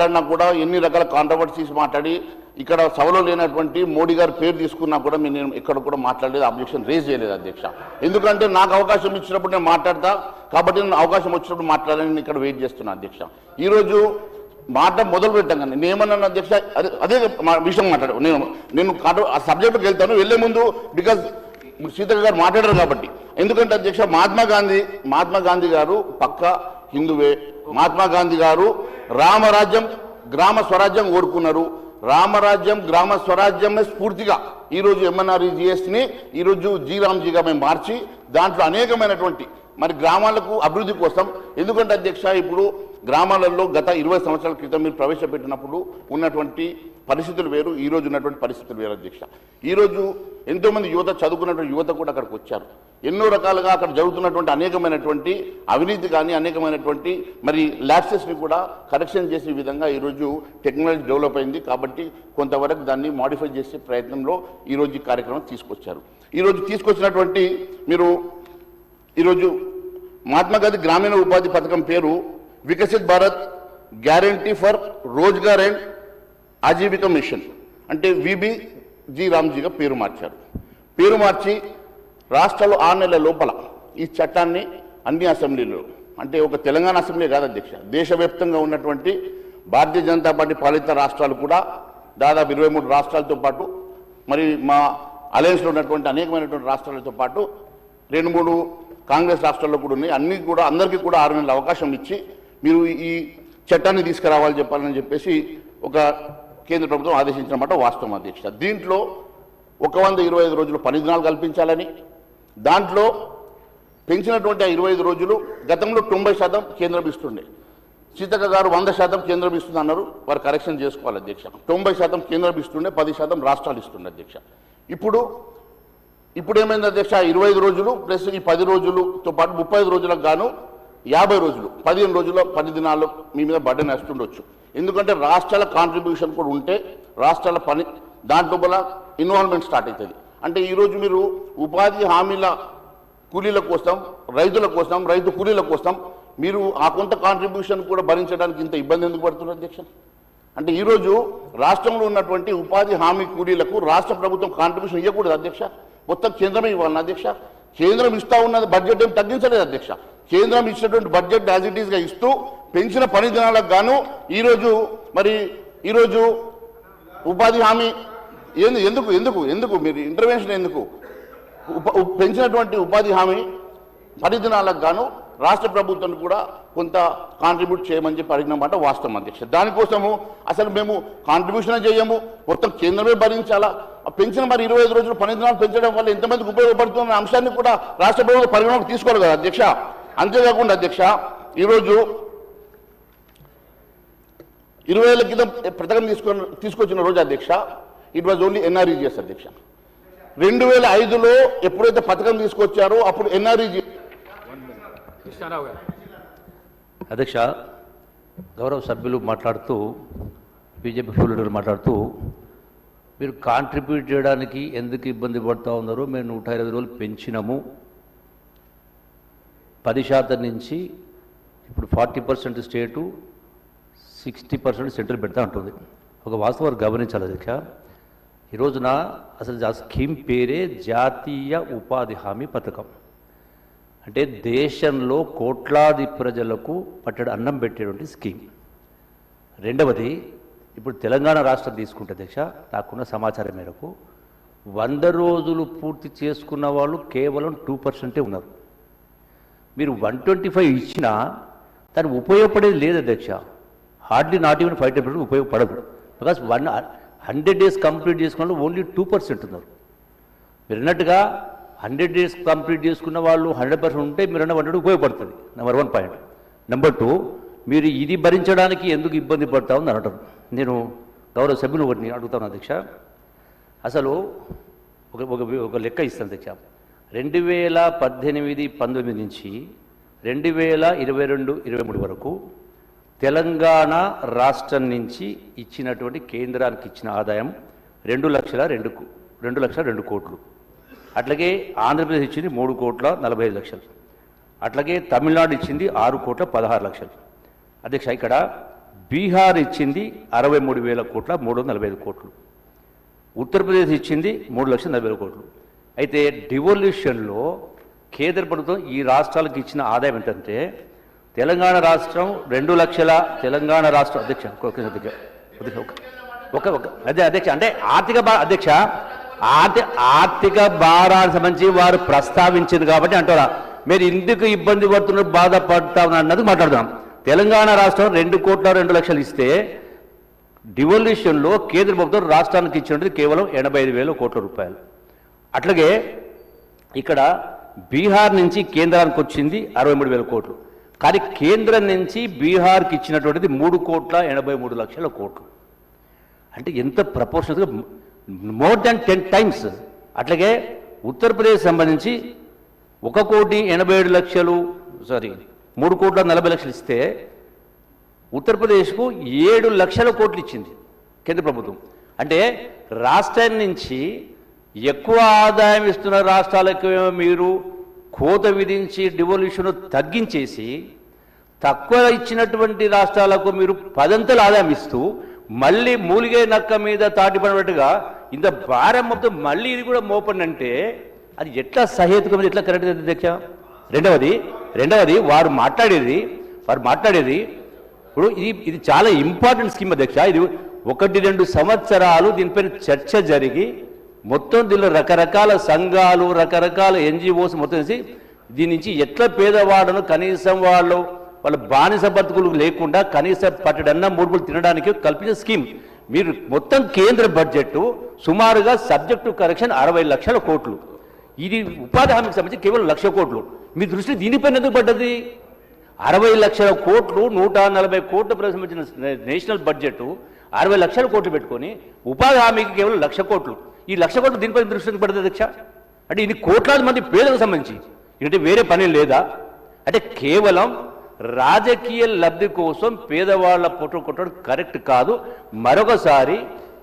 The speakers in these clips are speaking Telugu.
మాట్లాడినా కూడా ఎన్ని రకాల కాంట్రవర్సీస్ మాట్లాడి ఇక్కడ సభలో లేనటువంటి మోడీ గారి పేరు తీసుకున్నా కూడా నేను ఇక్కడ కూడా మాట్లాడలేదు, అబ్జెక్షన్ రేజ్ చేయలేదు అధ్యక్ష. ఎందుకంటే నాకు అవకాశం ఇచ్చినప్పుడు నేను మాట్లాడతా కాబట్టి నేను అవకాశం వచ్చినప్పుడు మాట్లాడాలని ఇక్కడ వెయిట్ చేస్తున్నా అధ్యక్ష. ఈరోజు మాట మొదలు పెట్టాను నేను ఏమన్నాను అధ్యక్ష, అదే విషయం మాట్లాడు. నేను ఆ సబ్జెక్టుకి వెళ్తాను, వెళ్లే ముందు బికాజ్ సీతక్క గారు మాట్లాడారు కాబట్టి. ఎందుకంటే అధ్యక్ష మహాత్మా గాంధీ గారు పక్క హిందువే. మహాత్మా గాంధీ గారు రామరాజ్యం గ్రామ స్వరాజ్యం కోరుకున్నారు. రామరాజ్యం గ్రామ స్వరాజ్యమే స్ఫూర్తిగా ఈరోజు MNREGSని ఈరోజు జీరామ్జీగా మేము మార్చి దాంట్లో అనేకమైనటువంటి మరి గ్రామాలకు అభివృద్ధి కోసం. ఎందుకంటే అధ్యక్ష ఇప్పుడు గ్రామాలలో గత 20 సంవత్సరాల క్రితం మీరు ప్రవేశపెట్టినప్పుడు ఉన్నటువంటి పరిస్థితులు వేరు, ఈరోజు ఉన్నటువంటి పరిస్థితులు వేరు అధ్యక్ష. ఈరోజు ఎంతోమంది యువత చదువుకున్నటువంటి యువత కూడా అక్కడికి వచ్చారు. ఎన్నో రకాలుగా అక్కడ జరుగుతున్నటువంటి అనేకమైనటువంటి అవినీతి కానీ అనేకమైనటువంటి మరి ల్యాప్సెస్ని కూడా కరెక్షన్ చేసే విధంగా ఈరోజు టెక్నాలజీ డెవలప్ అయింది. కాబట్టి కొంతవరకు దాన్ని మాడిఫై చేసే ప్రయత్నంలో ఈరోజు ఈ కార్యక్రమం తీసుకొచ్చారు. ఈరోజు తీసుకొచ్చినటువంటి మీరు ఈరోజు మహాత్మా గాంధీ గ్రామీణ ఉపాధి పథకం పేరు Viksit Bharat guarantee for Rozgar and Ajeevika mission అంటే VBG రామ్జీగా పేరు మార్చారు. పేరు మార్చి రాష్ట్రాలు 6 నెలల లోపల ఈ చట్టాన్ని అన్ని అసెంబ్లీలో అంటే ఒక తెలంగాణ అసెంబ్లీ కాదు అధ్యక్ష, దేశవ్యాప్తంగా ఉన్నటువంటి భారతీయ జనతా పార్టీ పాలిత రాష్ట్రాలు కూడా దాదాపు 23 రాష్ట్రాలతో పాటు మరి మా అలయన్స్లో ఉన్నటువంటి అనేకమైనటువంటి రాష్ట్రాలతో పాటు 2-3 కాంగ్రెస్ రాష్ట్రాల్లో కూడా ఉన్నాయి. అన్ని కూడా అందరికీ కూడా 6 నెలల అవకాశం ఇచ్చి మీరు ఈ చట్టాన్ని తీసుకురావాలని చెప్పాలని చెప్పేసి ఒక కేంద్ర ప్రభుత్వం ఆదేశించిన మాట వాస్తవం అధ్యక్ష. దీంట్లో 125 రోజులు పని దినాలు కల్పించాలని, దాంట్లో పెంచినటువంటి 25 రోజులు గతంలో 90% కేంద్రం ఇస్తుండే. సీతక్క గారు 100% కేంద్రం ఇస్తుంది అన్నారు, వారు కరెక్షన్ చేసుకోవాలి అధ్యక్ష. 90% కేంద్రం ఇస్తుండే, 10% రాష్ట్రాలు ఇస్తుండే అధ్యక్ష. ఇప్పుడు ఏమైంది అధ్యక్ష, 25 రోజులు ప్లస్ ఈ 10 రోజులతో పాటు 35 రోజులకు గాను 50 రోజులు 15 రోజుల 10 దినాలు మీ మీద బర్డెన్ వేస్తుండొచ్చు. ఎందుకంటే రాష్ట్రాల కాంట్రిబ్యూషన్ కూడా ఉంటే రాష్ట్రాల పని దాంట్లో ఇన్వాల్వ్మెంట్ స్టార్ట్ అవుతుంది. అంటే ఈరోజు మీరు ఉపాధి హామీల కూలీల కోసం, రైతుల కోసం, రైతు కూలీల కోసం మీరు ఆ కొంత కాంట్రిబ్యూషన్ కూడా భరించడానికి ఇంత ఇబ్బంది ఎందుకు పడుతున్నారు అధ్యక్ష? అంటే ఈరోజు రాష్ట్రంలో ఉన్నటువంటి ఉపాధి హామీ కూలీలకు రాష్ట్ర ప్రభుత్వం కాంట్రిబ్యూషన్ ఇవ్వకూడదు అధ్యక్ష, మొత్తం కేంద్రమే ఇవ్వాలి అధ్యక్ష. కేంద్రం ఇస్తా ఉన్నది బడ్జెట్ ఏం తగ్గించలేదు అధ్యక్ష. కేంద్రం ఇచ్చినటువంటి బడ్జెట్ యాజ్ ఇట్ ఈస్గా ఇస్తూ పెంచిన పని దినాలకు గాను ఈరోజు ఉపాధి హామీ ఎందుకు మీరు ఇంటర్వెన్షన్ ఎందుకు? పెంచినటువంటి ఉపాధి హామీ పని దినాలకు గాను రాష్ట్ర ప్రభుత్వాన్ని కూడా కొంత కాంట్రిబ్యూట్ చేయమని చెప్పి అడిగినమాట వాస్తవం అధ్యక్ష. దానికోసము అసలు మేము కాంట్రిబ్యూషన్ చేయము, మొత్తం కేంద్రమే భరించాలా. పెంచిన 25 రోజులు పని దినాలు పెంచడం వల్ల ఎంతమందికి ఉపయోగపడుతున్న అంశాన్ని కూడా రాష్ట్ర ప్రభుత్వం పరిగణలోకి తీసుకోవాలి కదా అధ్యక్ష. అంతేకాకుండా అధ్యక్ష ఈరోజు 20 ఏళ్ల క్రితం పథకం తీసుకొచ్చిన రోజు అధ్యక్ష ఇట్ వాజ్ ఓన్లీ NREGS అధ్యక్ష. 2005లో ఎప్పుడైతే పథకం తీసుకొచ్చారో అప్పుడు NREGS అధ్యక్ష గౌరవ సభ్యులు మాట్లాడుతూ బీజేపీ లీడర్ మాట్లాడుతూ మీరు కాంట్రిబ్యూట్ చేయడానికి ఎందుకు ఇబ్బంది పడుతూ ఉన్నారో మేము 120 రోజులు పెంచినాము, 10% నుంచి ఇప్పుడు 40% స్టేటు 60% సెంట్రల్ పెడతా ఉంటుంది. ఒక వాస్తవాన్ని గమనించాలి అధ్యక్ష. ఈ రోజున అసలు ఆ స్కీమ్ పేరే జాతీయ ఉపాధి హామీ పథకం. అంటే దేశంలో కోట్లాది ప్రజలకు పట్టెడు అన్నం పెట్టేటువంటి స్కీమ్. రెండవది ఇప్పుడు తెలంగాణ రాష్ట్రం తీసుకుంటే అధ్యక్ష నాకున్న సమాచారం మేరకు 100 రోజులు పూర్తి చేసుకున్న వాళ్ళు కేవలం 2% ఉన్నారు. మీరు 125 ఇచ్చినా దానికి ఉపయోగపడేది లేదు అధ్యక్ష. హార్డ్లీ నాట్ ఈవెన్ 5% ఉపయోగపడదు. బికాస్ 100 డేస్ కంప్లీట్ చేసుకున్న ఓన్లీ 2% ఉన్నారు. మీరు అన్నట్టుగా 100 డేస్ కంప్లీట్ చేసుకున్న వాళ్ళు 100% ఉంటే మీరు అన్న 100 ఉపయోగపడుతుంది. Number 1 point. నెంబర్ 2 మీరు ఇది భరించడానికి ఎందుకు ఇబ్బంది పడతా ఉంది అనటం. నేను గౌరవ సభ్యులు ఒకటి అడుగుతాను అధ్యక్ష. అసలు ఒక లెక్క ఇస్తాను అధ్యక్ష. 2018-19 నుంచి 2022-23 వరకు తెలంగాణ రాష్ట్రం నుంచి ఇచ్చినటువంటి కేంద్రానికి ఇచ్చిన ఆదాయం 2,02 కోట్లు. అట్లాగే ఆంధ్రప్రదేశ్ ఇచ్చింది 3,45,00,000. అట్లాగే తమిళనాడు ఇచ్చింది 6,16,00,000. అధ్యక్ష ఇక్కడ బీహార్ ఇచ్చింది 63,000 కోట్ల 345 కోట్లు, ఉత్తరప్రదేశ్ ఇచ్చింది 3,40,000 కోట్లు. అయితే డివల్యూషన్లో కేంద్ర ప్రభుత్వం ఈ రాష్ట్రాలకు ఇచ్చిన ఆదాయం ఏంటంటే తెలంగాణ రాష్ట్రం 2 లక్షల, తెలంగాణ రాష్ట్రం అధ్యక్ష అదే అధ్యక్ష అంటే ఆర్థిక భారానికి సంబంధించి వారు ప్రస్తావించింది కాబట్టి అంటారా మీరు ఎందుకు ఇబ్బంది పడుతున్నారు బాధపడతా అన్నది మాట్లాడదాం. తెలంగాణ రాష్ట్రం 2,02,00,000 ఇస్తే డివల్యూషన్లో కేంద్ర ప్రభుత్వం రాష్ట్రానికి ఇచ్చినది కేవలం 85,000 కోట్ల రూపాయలు. అట్లాగే ఇక్కడ బీహార్ నుంచి కేంద్రానికి వచ్చింది 63,000 కోట్లు, కానీ కేంద్రం నుంచి బీహార్కి ఇచ్చినటువంటిది 3,83,00,000 కోట్లు. అంటే ఎంత ప్రపోర్షనల్గా మోర్ దాన్ 10 times. అట్లాగే ఉత్తరప్రదేశ్ సంబంధించి 3,40,00,000 ఇస్తే ఉత్తరప్రదేశ్కు 7 లక్షల కోట్లు ఇచ్చింది కేంద్ర ప్రభుత్వం. అంటే రాష్ట్రం నుంచి ఎక్కువ ఆదాయం ఇస్తున్న రాష్ట్రాలకు మీరు కోత విధించి డివల్యూషన్ తగ్గించేసి తక్కువ ఇచ్చినటువంటి రాష్ట్రాలకు మీరు 10 అంతలు ఆదాయం ఇస్తూ మళ్ళీ మూలిగే నక్క మీద తాటిపడినట్టుగా ఇంత భారం మొత్తం మళ్ళీ ఇది కూడా మోపండి అంటే అది ఎట్లా సహేతుకం, ఎట్లా కరెక్ట్ అధ్యక్ష? రెండవది వారు మాట్లాడేది ఇప్పుడు ఇది చాలా ఇంపార్టెంట్ స్కీమ్ అధ్యక్ష. ఇది 1-2 సంవత్సరాలు దీనిపైన చర్చ జరిగి మొత్తం దీనిలో రకరకాల సంఘాలు, రకరకాల NGOs మొత్తం దీని నుంచి ఎట్లా పేదవాళ్ళను కనీసం వాళ్ళ బానిస బతుకులు లేకుండా కనీసం పట్టడన్నా 3 పూటలు తినడానికి కల్పించే స్కీమ్. మీరు మొత్తం కేంద్ర బడ్జెట్ సుమారుగా సబ్జెక్టు కరెక్షన్ 60 లక్షల కోట్లు, ఇది ఉపాధి హామీకి సంబంధించి కేవలం 1,00,000 కోట్లు. మీ దృష్టి దీనిపైన ఎందుకు పడ్డది? 60 లక్షల కోట్లు 140 కోట్ల సంబంధించిన నేషనల్ బడ్జెట్ 60 లక్షల కోట్లు పెట్టుకొని ఉపాధి హామీకి కేవలం 1,00,000 కోట్లు. ఈ 1,00,000 కోట్లు దీనిపైన దృష్టి పడుతుంది అధ్యక్ష. అంటే ఇది కోట్లాది మంది పేదలకు సంబంధించి అంటే వేరే పని లేదా? అంటే కేవలం రాజకీయ లబ్ధి కోసం పేదవాళ్ల పొట్టు కొట్టడం కరెక్ట్ కాదు. మరొకసారి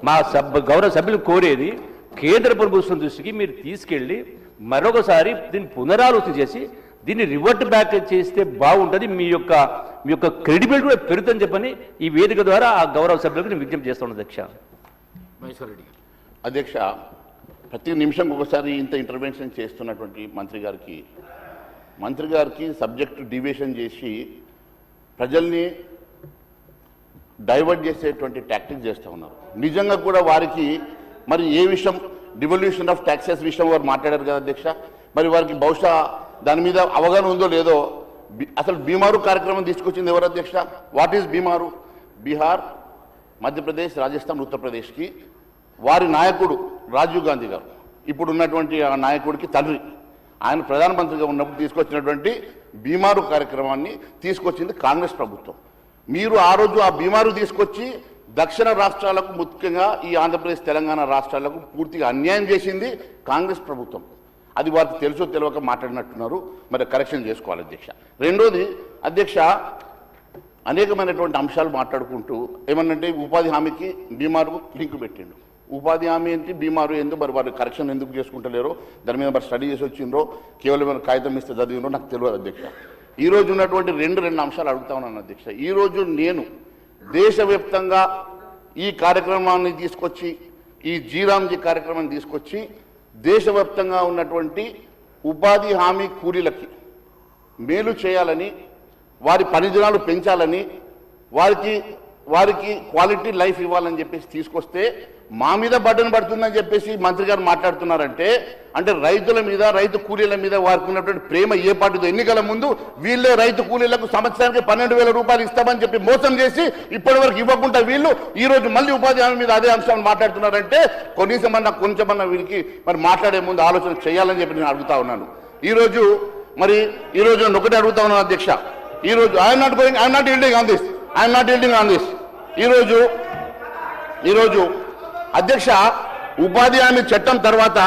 మా గౌరవ సభ్యులు కోరేది కేంద్ర ప్రభుత్వం దృష్టికి మీరు తీసుకెళ్ళి మరొకసారి దీన్ని పునరాలోచన చేసి దీన్ని రివర్ట్ బ్యాక్ చేస్తే బాగుంటుంది. మీ యొక్క క్రెడిబిలిటీ కూడా పెరుగుతుందని చెప్పని ఈ వేదిక ద్వారా ఆ గౌరవ సభ్యులకు నేను విజ్ఞప్తి చేస్తాను అధ్యక్ష. అధ్యక్ష, ప్రతి నిమిషం ఒకసారి ఇంత ఇంటర్వెన్షన్ చేస్తున్నటువంటి మంత్రి గారికి సబ్జెక్టు డివియేషన్ చేసి ప్రజల్ని డైవర్ట్ చేసేటువంటి టాక్టిక్స్ చేస్తూ ఉన్నారు. నిజంగా కూడా వారికి మరి ఏ విషయం డివల్యూషన్ ఆఫ్ ట్యాక్సెస్ విషయం వారు మాట్లాడారు కదా అధ్యక్ష, మరి వారికి బహుశా దాని మీద అవగాహన ఉందో లేదో. అసలు బీమారు కార్యక్రమం తీసుకొచ్చింది ఎవరు అధ్యక్ష? What is BIMARU? బీహార్, మధ్యప్రదేశ్, రాజస్థాన్, ఉత్తరప్రదేశ్కి వారి నాయకుడు రాజీవ్ గాంధీ గారు, ఇప్పుడు ఉన్నటువంటి ఆ నాయకుడికి తండ్రి, ఆయన ప్రధానమంత్రిగా ఉన్నప్పుడు తీసుకొచ్చినటువంటి బీమారు కార్యక్రమాన్ని తీసుకొచ్చింది కాంగ్రెస్ ప్రభుత్వం. మీరు ఆ రోజు ఆ బీమారు తీసుకొచ్చి దక్షిణ రాష్ట్రాలకు, ముఖ్యంగా ఈ ఆంధ్రప్రదేశ్, తెలంగాణ రాష్ట్రాలకు పూర్తిగా అన్యాయం చేసింది కాంగ్రెస్ ప్రభుత్వం. అది వారికి తెలుసో తెలియక మాట్లాడినట్టున్నారు, మరి కరెక్షన్ చేసుకోవాలి అధ్యక్ష. రెండోది అధ్యక్ష, అనేకమైనటువంటి అంశాలు మాట్లాడుకుంటూ ఏమన్నంటే ఉపాధి హామీకి బీమారుకు లింక్ పెట్టిండు. ఉపాధి హామీ ఏంటి, బీమారు ఎందుకు, మరి వారు కరెక్షన్ ఎందుకు చేసుకుంటలేరో దాని మీద మరి స్టడీ చేసి వచ్చిండ్రో కేవలం కాగితం ఇస్తే చదివినో నాకు తెలియదు అధ్యక్ష. ఈరోజు ఉన్నటువంటి రెండు అంశాలు అడుగుతా ఉన్నాను అధ్యక్ష. ఈరోజు నేను దేశవ్యాప్తంగా ఈ కార్యక్రమాన్ని తీసుకొచ్చి, ఈ జీరాంజీ కార్యక్రమాన్ని తీసుకొచ్చి దేశవ్యాప్తంగా ఉన్నటువంటి ఉపాధి హామీ కూలీలకి మేలు చేయాలని, వారి పని దినాలు పెంచాలని, వారికి క్వాలిటీ లైఫ్ ఇవ్వాలని చెప్పేసి తీసుకొస్తే మా మీద బడ్డను పడుతుందని చెప్పేసి మంత్రి గారు మాట్లాడుతున్నారంటే, అంటే రైతుల మీద, రైతు కూలీల మీద వారికి ఉన్నటువంటి ప్రేమ ఏ పార్టీతో? ఎన్నికల ముందు వీళ్ళే రైతు కూలీలకు సంవత్సరానికి 12,000 రూపాయలు ఇస్తామని చెప్పి మోసం చేసి ఇప్పటి వరకు ఇవ్వకుండా వీళ్ళు ఈ రోజు మళ్ళీ ఉపాధి హామీ మీద అదే అంశాన్ని మాట్లాడుతున్నారంటే కొంచెమన్నా వీరికి మరి మాట్లాడే ముందు ఆలోచన చేయాలని చెప్పి నేను అడుగుతా ఉన్నాను. ఈరోజు నేను ఒకటే అడుగుతా ఉన్నాను అధ్యక్ష. ఈరోజు I'm not yielding on this. ఈరోజు అధ్యక్ష, ఉపాధి హామీ చట్టం తర్వాత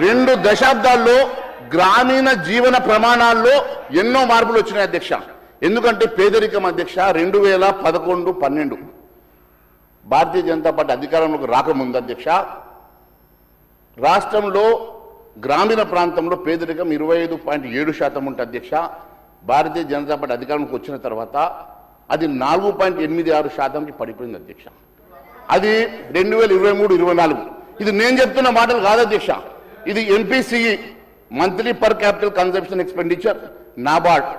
2 దశాబ్దాల్లో గ్రామీణ జీవన ప్రమాణాల్లో ఎన్నో మార్పులు వచ్చినాయి అధ్యక్ష. ఎందుకంటే పేదరికం అధ్యక్ష 2011-12 భారతీయ జనతా పార్టీ అధికారంలోకి రాకముందు అధ్యక్ష రాష్ట్రంలో గ్రామీణ ప్రాంతంలో పేదరికం 25.7% ఉంటుంది అధ్యక్ష. భారతీయ జనతా పార్టీ అధికారంలోకి వచ్చిన తర్వాత అది 4.86%కి పడిపోయింది అధ్యక్ష. అది 2023-24. ఇది నేను చెప్తున్న మాటలు కాదు అధ్యక్ష, ఇది MPCE monthly per capital consumption expenditure NABARD